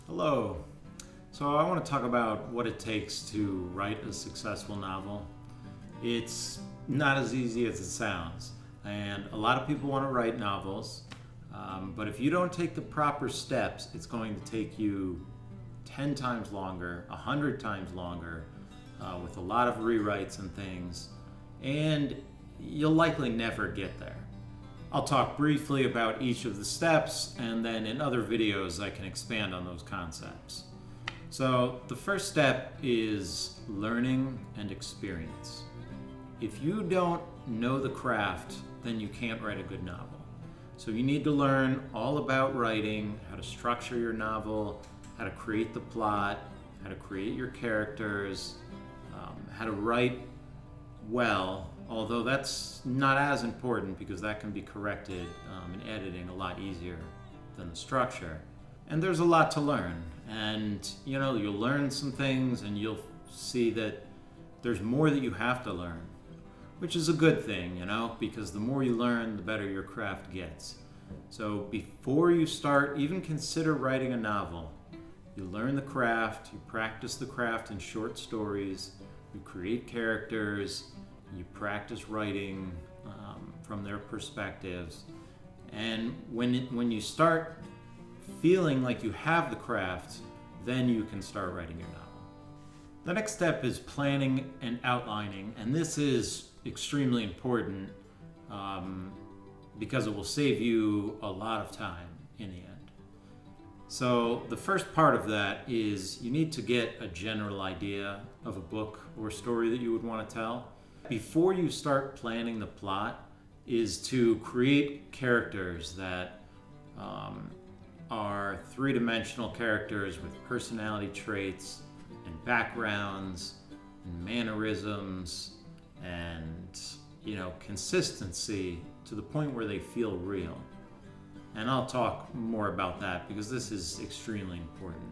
Hello. So I want to talk about what it takes to write a successful novel. It's not as easy as it sounds, and a lot of people want to write novels, but if you don't take the proper steps, it's going to take you 10 times longer, 100 times longer, with a lot of rewrites and things, and you'll likely never get there. I'll talk briefly about each of the steps, and then in other videos I can expand on those concepts. So the first step is learning and experience. If you don't know the craft, then you can't write a good novel. So you need to learn all about writing, how to structure your novel, how to create the plot, how to create your characters, how to write well, although that's not as important because that can be corrected in editing a lot easier than the structure. And there's a lot to learn, and you'll learn some things and you'll see that there's more that you have to learn, which is a good thing, because the more you learn, the better your craft gets. So before you start, even consider writing a novel. You learn the craft, you practice the craft in short stories, you create characters, you practice writing from their perspectives, and when you start feeling like you have the craft, then you can start writing your novel. The next step is planning and outlining, and this is extremely important because it will save you a lot of time in the end. So the first part of that is you need to get a general idea of a book or story that you would want to tell. Before you start planning the plot is to create characters that are three-dimensional characters with personality traits and backgrounds and mannerisms and consistency to the point where they feel real. And I'll talk more about that because this is extremely important.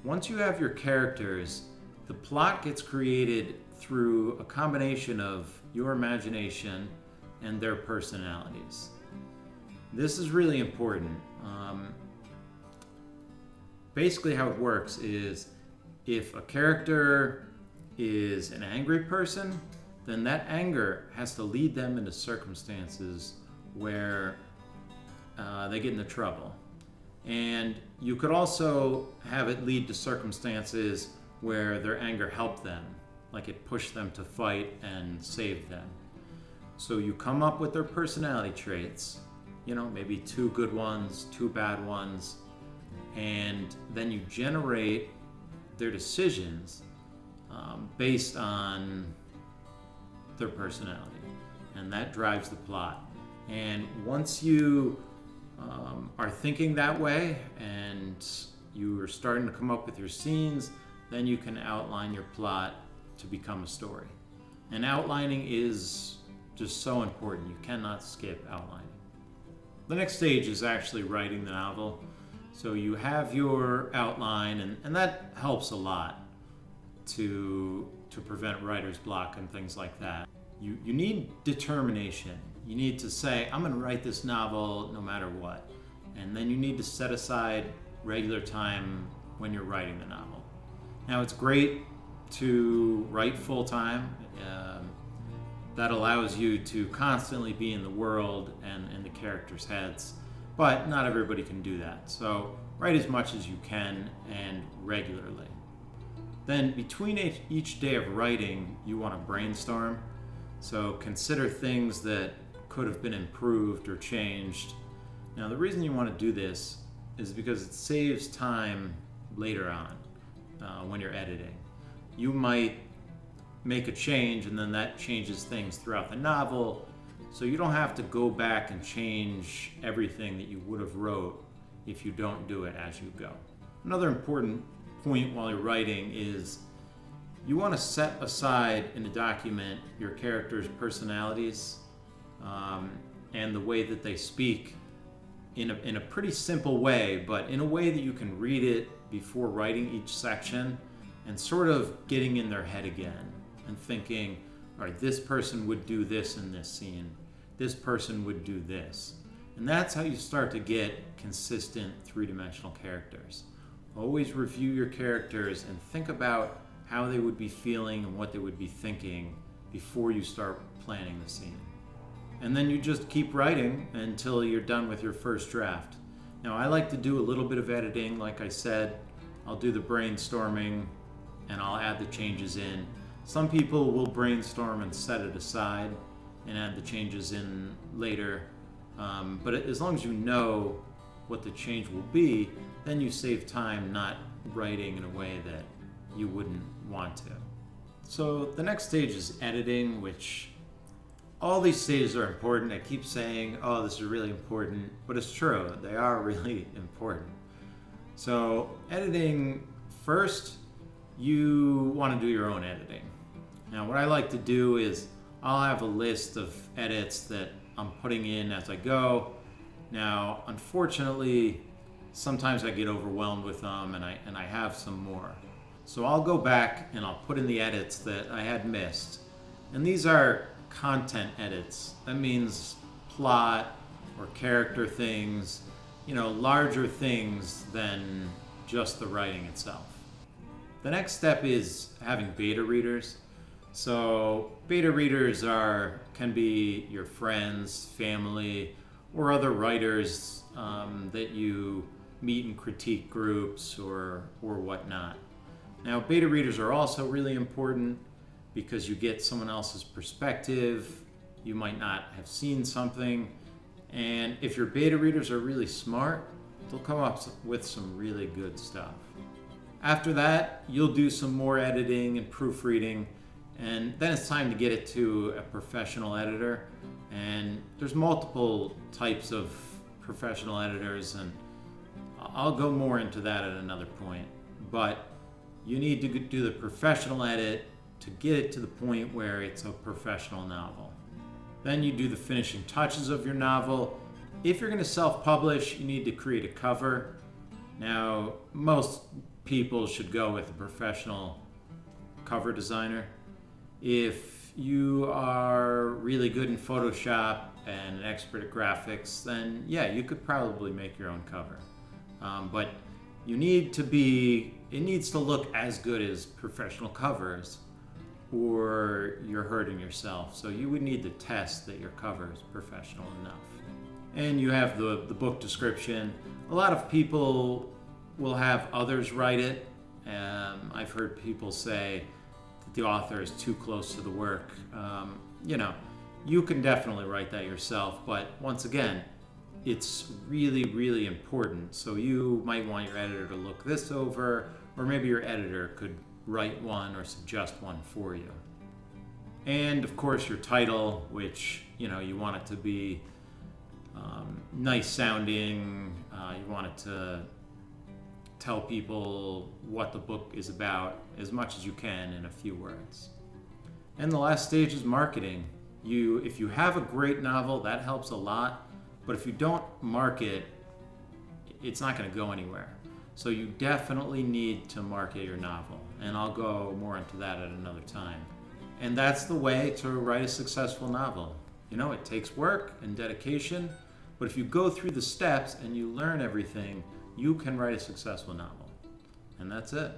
Once you have your characters, the plot gets created through a combination of your imagination and their personalities. This is really important. Basically how it works is if a character is an angry person, then that anger has to lead them into circumstances where they get into trouble. And you could also have it lead to circumstances where their anger helped them, like it pushed them to fight and saved them. So you come up with their personality traits, maybe 2 good ones, 2 bad ones, and then you generate their decisions based on their personality, and that drives the plot. And once you are thinking that way and you are starting to come up with your scenes, then you can outline your plot to become a story. And outlining is just so important. You cannot skip outlining. The next stage is actually writing the novel. So you have your outline, and that helps a lot to prevent writer's block and things like that. You need determination. You need to say, I'm going to write this novel no matter what. And then you need to set aside regular time when you're writing the novel. Now, it's great to write full-time. That allows you to constantly be in the world and in the characters' heads, but not everybody can do that. So write as much as you can and regularly. Then between each day of writing, you want to brainstorm. So consider things that could have been improved or changed. Now, the reason you want to do this is because it saves time later on when you're editing. You might make a change and then that changes things throughout the novel, so you don't have to go back and change everything that you would have wrote if you don't do it as you go. Another important point while you're writing is you want to set aside in a document your characters' personalities and the way that they speak in a pretty simple way, but in a way that you can read it before writing each section and sort of getting in their head again and thinking, all right, this person would do this in this scene, this person would do this. And that's how you start to get consistent three-dimensional characters. Always review your characters and think about how they would be feeling and what they would be thinking before you start planning the scene. And then you just keep writing until you're done with your first draft. Now, I like to do a little bit of editing. Like I said, I'll do the brainstorming and I'll add the changes in. Some people will brainstorm and set it aside and add the changes in later. But as long as you know what the change will be, then you save time not writing in a way that you wouldn't want to. So the next stage is editing, which all these stages are important. I keep saying, oh, this is really important, but it's true. They are really important. So editing, first, you want to do your own editing. Now, what I like to do is I'll have a list of edits that I'm putting in as I go. Now, unfortunately, sometimes I get overwhelmed with them and I have some more. So I'll go back and I'll put in the edits that I had missed. And these are content edits. That means plot or character things, larger things than just the writing itself. The next step is having beta readers. So beta readers can be your friends, family, or other writers that you meet in critique groups or whatnot. Now, beta readers are also really important because you get someone else's perspective. You might not have seen something. And if your beta readers are really smart, they'll come up with some really good stuff. After that, you'll do some more editing and proofreading, and then it's time to get it to a professional editor. And there's multiple types of professional editors, and I'll go more into that at another point. But you need to do the professional edit to get it to the point where it's a professional novel. Then you do the finishing touches of your novel. If you're going to self-publish, you need to create a cover. Now, most people should go with a professional cover designer. If you are really good in Photoshop and an expert at graphics, then yeah, you could probably make your own cover. But it needs to look as good as professional covers, or you're hurting yourself. So you would need to test that your cover is professional enough. And you have the book description. A lot of people will have others write it. I've heard people say that the author is too close to the work. You can definitely write that yourself, but once again, it's really, really important. So you might want your editor to look this over, or maybe your editor could write one or suggest one for you. And of course your title, which you want it to be nice sounding. You want it to tell people what the book is about as much as you can in a few words. And the last stage is marketing. If you have a great novel, that helps a lot, but if you don't market, it's not going to go anywhere. So you definitely need to market your novel, and I'll go more into that at another time. And that's the way to write a successful novel. It takes work and dedication, but if you go through the steps and you learn everything, you can write a successful novel. And that's it.